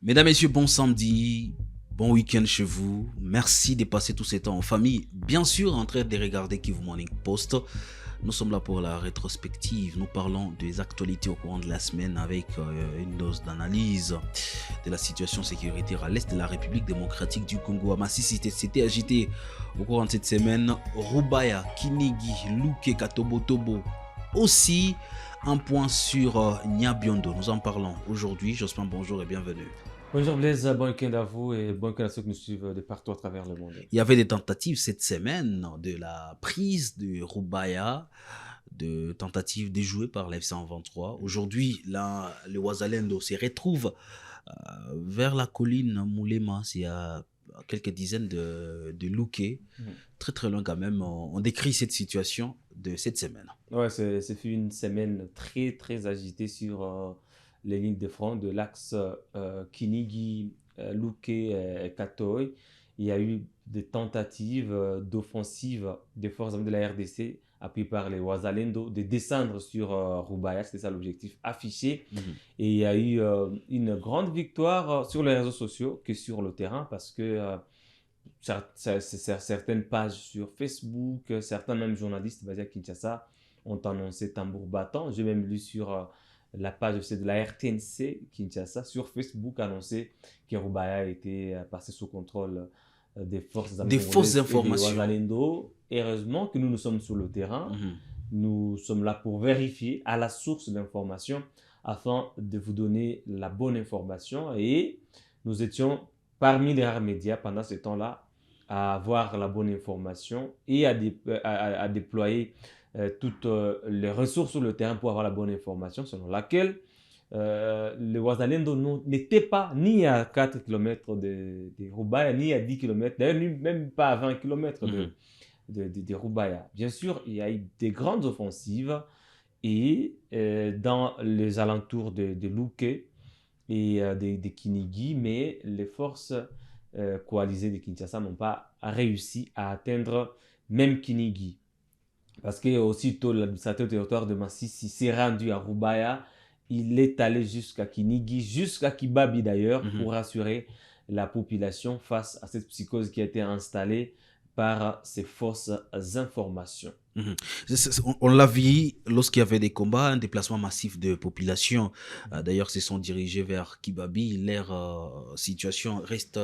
Mesdames, Messieurs, bon samedi, bon week-end chez vous. Merci de passer tous ces temps en famille. Bien sûr, en train de regarder Kivu Morning Post. Nous sommes là pour la rétrospective. Nous parlons des actualités au courant de la semaine avec une dose d'analyse de la situation sécuritaire à l'est de la République démocratique du Congo. À Masisi, c'était agité au courant de cette semaine. Rubaya, Kinigi, Luke, Katobotobo. Aussi, un point sur Nyabiondo. Nous en parlons aujourd'hui. Jospin, bonjour et bienvenue. Bonjour Blaise, bon week-end à vous et bon week-end à ceux qui nous suivent de partout à travers le monde. Il y avait des tentatives cette semaine de la prise de Rubaya, de tentatives déjouées par l'FC 123. Aujourd'hui, là, le Ouazalendo se retrouve vers la colline Moulema, c'est à quelques dizaines de Louké, Mhm. très très loin quand même. On décrit cette situation de cette semaine. Ouais, c'est fut une semaine très très agitée sur les lignes de front de l'axe Kinigi, Luke et Katoy. Il y a eu des tentatives d'offensive des forces armées de la RDC appuyées par les Ouazalendo de descendre sur Rubaya, c'était ça l'objectif affiché. Mhm. Et il y a eu une grande victoire sur les réseaux sociaux que sur le terrain parce que certaines pages sur Facebook, certains même journalistes basés à Kinshasa ont annoncé tambour battant. J'ai même lu sur la page de la RTNC Kinshasa sur Facebook annoncé que Rubaya était passé sous contrôle des forces armées Des fausses congolaises et des informations. Ouazalendo. Heureusement que nous sommes sur le terrain. Mhm. Nous sommes là pour vérifier à la source l'information afin de vous donner la bonne information. Et nous étions parmi les rares médias pendant ce temps-là à avoir la bonne information et à déployer toutes les ressources sur le terrain pour avoir la bonne information selon laquelle le Ouazalendo n'était pas ni à 4 km de Roubaix, ni à 10 km, d'ailleurs même pas à 20 km Mhm. de Roubaix. Bien sûr, il y a eu des grandes offensives et dans les alentours de Luque et de Kinigi, mais les forces coalisées de Kinshasa n'ont pas réussi à atteindre même Kinigi. Parce que aussitôt l'administrateur territoire de Massissi s'est rendu à Rubaya, il est allé jusqu'à Kinigi, jusqu'à Kibabi d'ailleurs, Mhm. pour rassurer la population face à cette psychose qui a été installée par ces fausses informations. Mhm. On l'a vu lorsqu'il y avait des combats, un déplacement massif de population. D'ailleurs, se sont dirigés vers Kibabi. Leur situation reste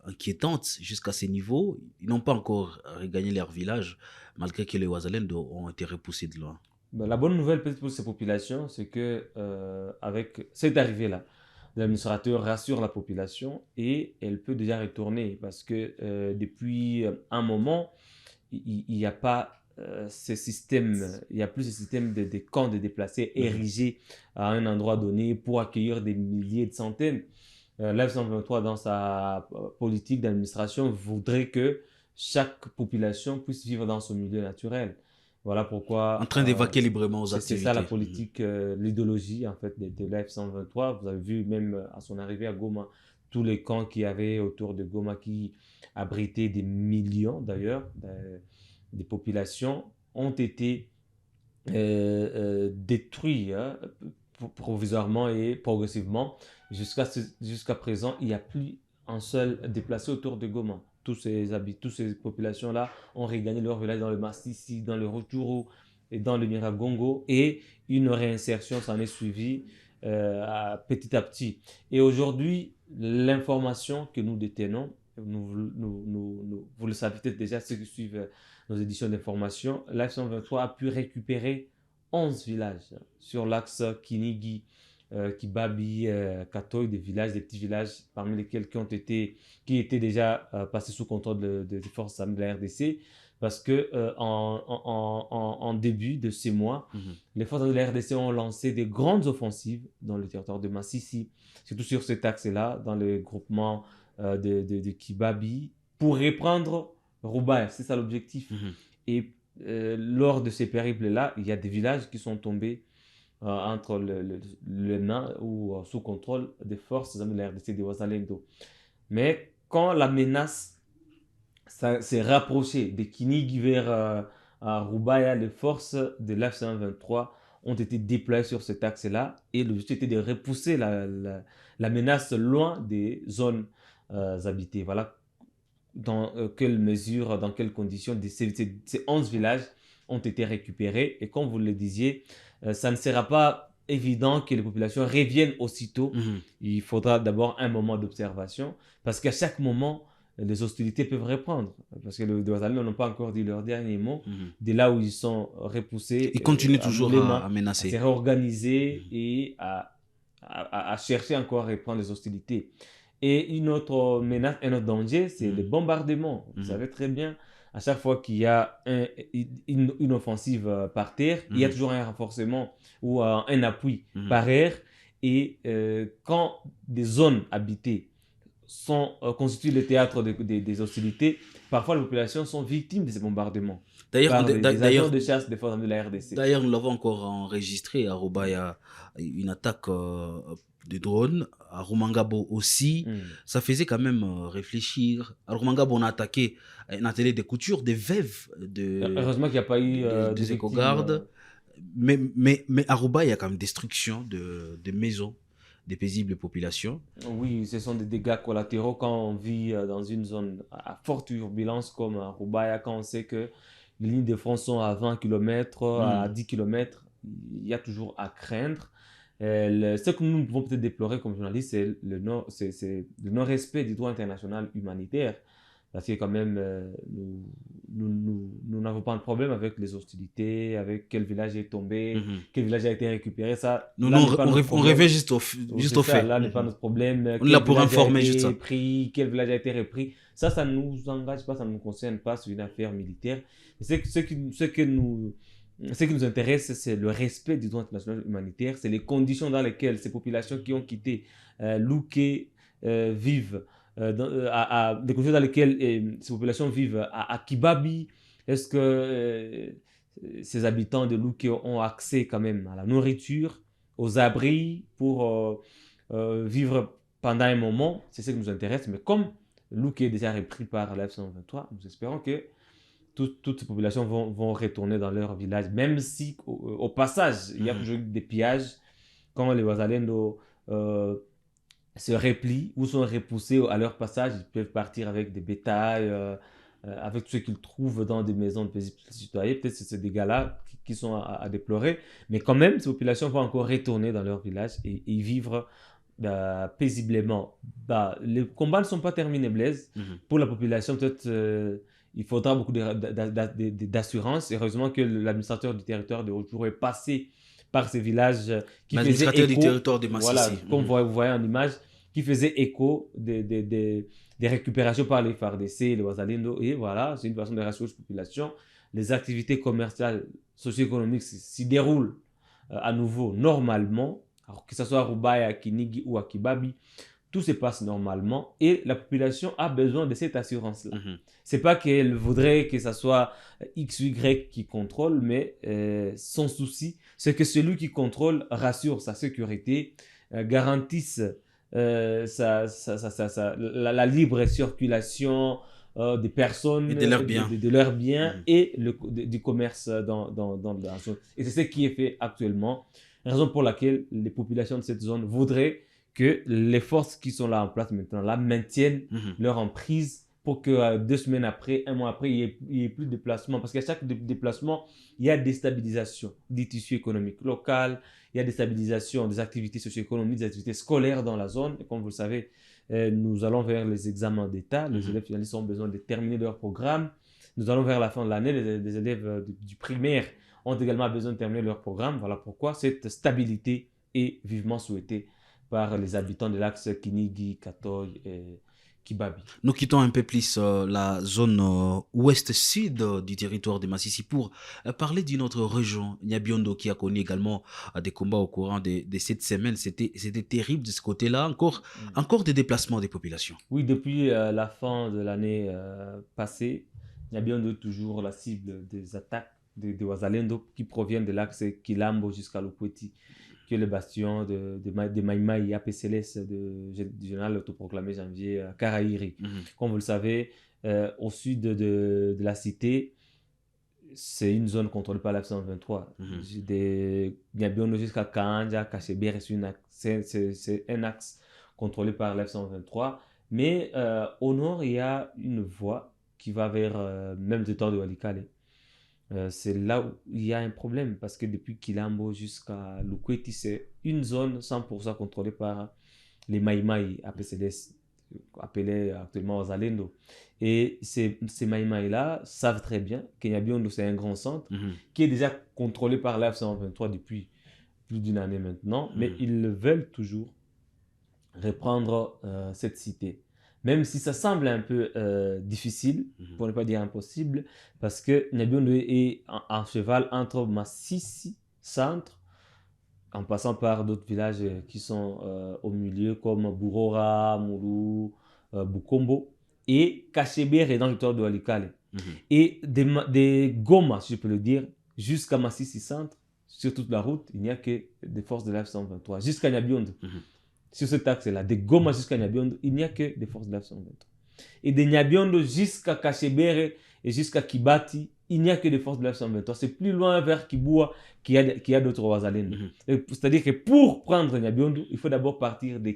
inquiétante jusqu'à ces niveaux. Ils n'ont pas encore regagné leur village, malgré que les Ouazalendo ont été repoussés de loin. Ben, la bonne nouvelle peut-être pour ces populations, c'est que avec cette arrivée-là, l'administrateur rassure la population et elle peut déjà retourner parce que depuis un moment, il n'y a pas ce système, il n'y a plus ce système de camps de déplacés Mhm. érigés à un endroit donné pour accueillir des milliers de centaines. L'F-123, dans sa politique d'administration, voudrait que chaque population puisse vivre dans son milieu naturel. Voilà En pourquoi train d'évacuer librement aux c'est ça la activités. Mhm. politique, l'idéologie en fait de l'F-123. Vous avez vu même à son arrivée à Goma, tous les camps qu'il y avait autour de Goma qui abritaient des millions d'ailleurs des populations ont été détruits hein, provisoirement et progressivement. Jusqu'à présent, il n'y a plus un seul déplacé autour de Goma. Toutes ces populations-là ont regagné leur village dans le Massissi, dans le Rutshuru et dans le Miragongo et une réinsertion s'en est suivie petit à petit. Et aujourd'hui, l'information que nous détenons, vous le savez peut-être déjà, ceux qui suivent nos éditions d'information, l'AF 123 a pu récupérer 11 villages sur l'axe Kinigi, Kibabi, Katoy, des villages, des petits villages parmi lesquels qui étaient déjà passés sous contrôle des forces armées de la RDC. Parce que en début de ces mois, Mhm. les forces armées de la RDC ont lancé des grandes offensives dans le territoire de Massissi, surtout sur cet axe-là, dans le groupement de Kibabi, pour reprendre Roubaix. C'est ça l'objectif. Mhm. Et lors de ces périples-là, il y a des villages qui sont tombés entre le main ou sous contrôle des forces armées de la RDC de Ouazalendo. Mais quand la menace s'est rapprochée de Kinigi vers Roubaix, les forces de l'F-123 ont été déployés sur cet axe-là et l'objectif était de repousser la menace loin des zones habitées. Voilà dans quelle mesure, dans quelles conditions ces 11 villages ont été récupérés. Et comme vous le disiez, ça ne sera pas évident que les populations reviennent aussitôt. Il faudra d'abord un moment d'observation parce qu'à chaque moment, les hostilités peuvent reprendre. Parce que les Ouazalais n'ont pas encore dit leur dernier mot. De là où ils sont repoussés, Ils continuent à toujours Moulema, à à se menacer. réorganiser et à chercher encore à reprendre les hostilités. Et une autre menace, un autre danger, c'est les bombardements. Vous savez très bien, à chaque fois qu'il y a une offensive par terre, il y a toujours un renforcement ou un appui par air. Et quand des zones habitées constituent le théâtre des hostilités, parfois les populations sont victimes de ces bombardements par des agents de chasse des forces armées de la RDC. D'ailleurs, nous l'avons encore enregistré à Roubaïa, une attaque de drone. À Rumangabo aussi, ça faisait quand même réfléchir. À Rumangabo, on a attaqué un atelier de couture, des veuves Heureusement qu'il n'y a pas eu des éco-gardes. Mais à Roubaïa, il y a quand même destruction de maisons, des paisibles populations. Oui, ce sont des dégâts collatéraux quand on vit dans une zone à forte turbulence comme à Roubaïa, quand on sait que les lignes de front sont à 20 km, à 10 km, il y a toujours à craindre. Ce que nous pouvons peut-être déplorer comme journalistes, c'est le non-respect du droit international humanitaire. Parce que quand même, nous n'avons pas de problème avec les hostilités, avec quel village est tombé, quel village a été récupéré. Ça, on revient juste au fait. Là n'est pas notre problème. On est là pour informer juste ça. Quel village a été repris. Ça ne nous engage pas, ça ne nous concerne pas, c'est une affaire militaire. Ce qui nous intéresse, c'est le respect du droit international humanitaire, c'est les conditions dans lesquelles ces populations qui ont quitté Louké vivent. Des conditions dans lesquelles ces populations vivent à Kibabi. Est-ce que ces habitants de Louké ont accès quand même à la nourriture, aux abris pour vivre pendant un moment? C'est ce qui nous intéresse. Mais comme Louké est déjà repris par la F-123, nous espérons que toutes ces populations vont retourner dans leur village, même si au passage, il y a toujours des pillages quand les Wazalendo se replient ou sont repoussés à leur passage. Ils peuvent partir avec des bétails, avec tout ce qu'ils trouvent dans des maisons de paisibles citoyens. Peut-être que c'est ces dégâts-là qui sont à déplorer. Mais quand même, ces populations vont encore retourner dans leur village et vivre paisiblement. Les combats ne sont pas terminés, Blaise. Pour la population, peut-être il faudra beaucoup d'assurance. Heureusement que l'administrateur du territoire de Haut-Tourou est passé par ces villages qui faisaient écho. Du territoire de Massissi. Voilà, comme vous voyez en image, qui faisait écho des récupérations par les FARDC, les Wazalendo. Et voilà, c'est une façon de rassurer la population. Les activités commerciales, socio-économiques s'y déroulent à nouveau normalement. Alors, que ce soit à Roubaïa, à Kinigi ou à Kibabi, tout se passe normalement et la population a besoin de cette assurance-là. C'est pas qu'elle voudrait que ce soit X ou Y qui contrôle, mais son souci, c'est que celui qui contrôle rassure sa sécurité, garantisse la libre circulation des personnes, et de leurs biens, et du commerce dans la zone. Et c'est ce qui est fait actuellement, raison pour laquelle les populations de cette zone voudraient que les forces qui sont là en place maintenant là maintiennent leur emprise pour que 2 semaines après, 1 mois après, il n'y ait plus de déplacement. Parce qu'à chaque déplacement, il y a déstabilisation du tissu économique local, il y a déstabilisation des activités socio-économiques, des activités scolaires dans la zone. Et comme vous le savez, nous allons vers les examens d'État. Les élèves finalistes ont besoin de terminer leur programme. Nous allons vers la fin de l'année. Les élèves du primaire ont également besoin de terminer leur programme. Voilà pourquoi cette stabilité est vivement souhaitée par les habitants de l'axe Kinigi, Katoy et Kibabi. Nous quittons un peu plus la zone ouest-sud du territoire de Massissi pour parler d'une autre région, Nyabiondo, qui a connu également des combats au courant de cette semaine. C'était terrible de ce côté-là. Encore des déplacements des populations. Oui, depuis la fin de l'année passée, Nyabiondo est toujours la cible des attaques de Wazalendo qui proviennent de l'axe Kilambo jusqu'à Lokweti, qui est le bastion de Maïmaï APCLS du général autoproclamé Janvier Karaïri. Comme vous le savez, au sud de la cité, c'est une zone contrôlée par l'F-123. Des Nyabiondo jusqu'à Kanja, Kachebere, c'est un axe contrôlé par l'F-123. Mais au nord, il y a une voie qui va vers même le territoire de Walikale. C'est là où il y a un problème parce que depuis Kilambo jusqu'à Lukweti, c'est une zone 100% contrôlée par les Maïmaï, APCDS, appelés actuellement Ozalendo. Et ces Maïmaï-là savent très bien que Nyabiondo, c'est un grand centre qui est déjà contrôlé par l'F-123 depuis plus d'une année maintenant, mais ils veulent toujours reprendre cette cité. Même si ça semble un peu difficile, pour ne pas dire impossible, parce que Nyabiondo est en cheval entre Massissi, centre, en passant par d'autres villages qui sont au milieu, comme Bourora, Mourou, Bukombo, et Kachebere dans le territoire de Walikale. Et des Goma, si je peux le dire, jusqu'à Massissi centre, sur toute la route, il n'y a que des forces de l'F-123, jusqu'à Nyabiondo. Sur cet axe-là, de Goma jusqu'à Nyabiondo, il n'y a que des forces de l'F-123. Et de Nyabiondo jusqu'à Kachebere et jusqu'à Kibati, il n'y a que des forces de l'F-123. C'est plus loin vers Kibua qu'il y a d'autres Wazalendo. C'est-à-dire que pour prendre Nyabiondo, il faut d'abord partir de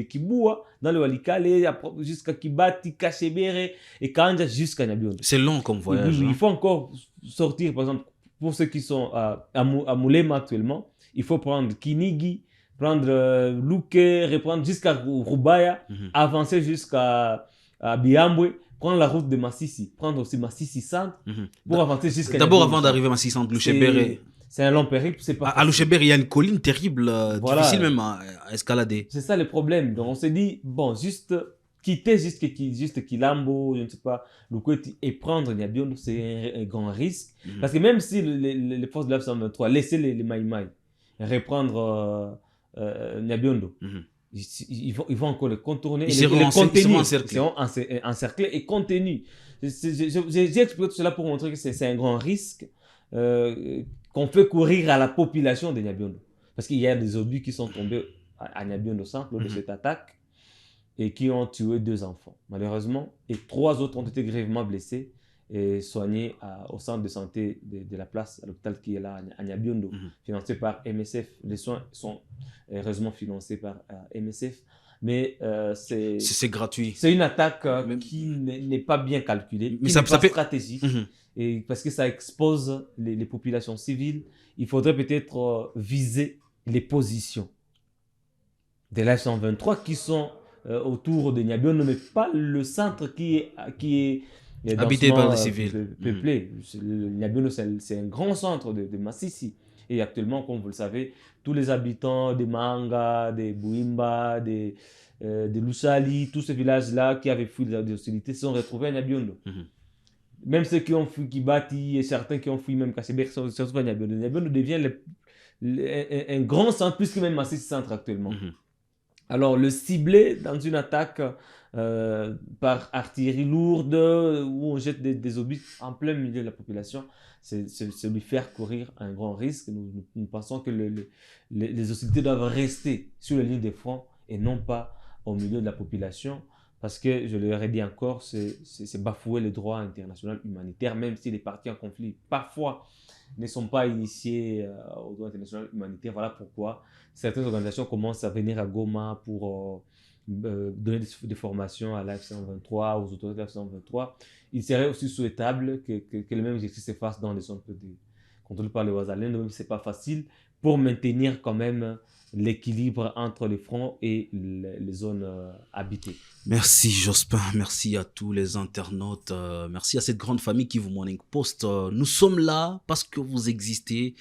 Kibua dans le Walikale jusqu'à Kibati, Kachebere et Kanja jusqu'à Nyabiondo. C'est long comme voyage. Il faut encore sortir, par exemple, pour ceux qui sont à Moulema actuellement, il faut prendre Kinigi, prendre Luke, reprendre jusqu'à Rubaya, avancer jusqu'à Biambwe, prendre la route de Massissi, prendre aussi Massissi centre pour avancer jusqu'à... D'abord, avant d'arriver à Massissi centre, Louchébéré. C'est un long périple, c'est pas à Louchébéré, il y a une colline terrible, difficile même à escalader. C'est ça le problème. Donc on s'est dit, bon, juste quitter juste Kilambo, je ne sais pas, Lukweti, et prendre Nyabiondo, c'est un grand risque. Parce que même si les forces de l'F-123 laissaient les Maïmaï reprendre Nyabiondo, ils vont encore le contourner. Ils seront encerclés et contenus. J'ai expliqué tout cela pour montrer que c'est un grand risque qu'on fait courir à la population de Nyabiondo. Parce qu'il y a des obus qui sont tombés à Nyabiondo centre lors de cette attaque et qui ont tué 2 enfants, malheureusement. Et 3 autres ont été grièvement blessés et soignés au centre de santé de la place, à l'hôpital qui est là à Nyabiondo, financé par MSF. Les soins sont heureusement financés par MSF, mais c'est gratuit. C'est une attaque qui n'est pas bien calculée, mais qui n'est pas stratégique, et parce que ça expose les populations civiles. Il faudrait peut-être viser les positions de l'F-123 qui sont autour de Nyabiondo, mais pas le centre qui est habité par les civils. Peuplé. Nyabiondo, c'est un grand centre de Massissi. Et actuellement, comme vous le savez, tous les habitants des Manga, des Bouimba, des Lusali, tous ces villages-là qui avaient fui les hostilités se sont retrouvés à Nyabiondo. Même ceux qui ont fui Kibati et certains qui ont fui même Kachebere se sont retrouvés à Nyabiondo. Nyabiondo devient un grand centre, plus que même Massissi centre actuellement. Alors, le cibler dans une attaque par artillerie lourde où on jette des obus en plein milieu de la population, c'est lui faire courir un grand risque. Nous pensons que les hostilités doivent rester sur la ligne de front et non pas au milieu de la population, parce que, je le redis encore, c'est bafouer le droit international humanitaire, même si les parties en conflit parfois ne sont pas initiés au droit international humanitaire. Voilà pourquoi certaines organisations commencent à venir à Goma pour donner des formations à l'F-123, aux autorités de l'F-123. Il serait aussi souhaitable que le même exercice se fasse dans les zones contrôlées par les Wazalendo, même si ce n'est pas facile, pour maintenir quand même l'équilibre entre les fronts et les zones habitées. Merci Jospin, merci à tous les internautes, merci à cette grande famille qui vous Morning Post. Nous sommes là parce que vous existez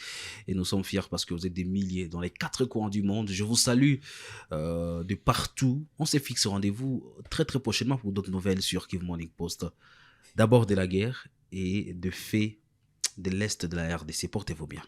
et nous sommes fiers parce que vous êtes des milliers dans les 4 coins du monde. Je vous salue de partout. On se fixe rendez-vous très très prochainement pour d'autres nouvelles sur Kivu Morning Post. D'abord de la guerre et de faits de l'Est de la RDC. Portez-vous bien.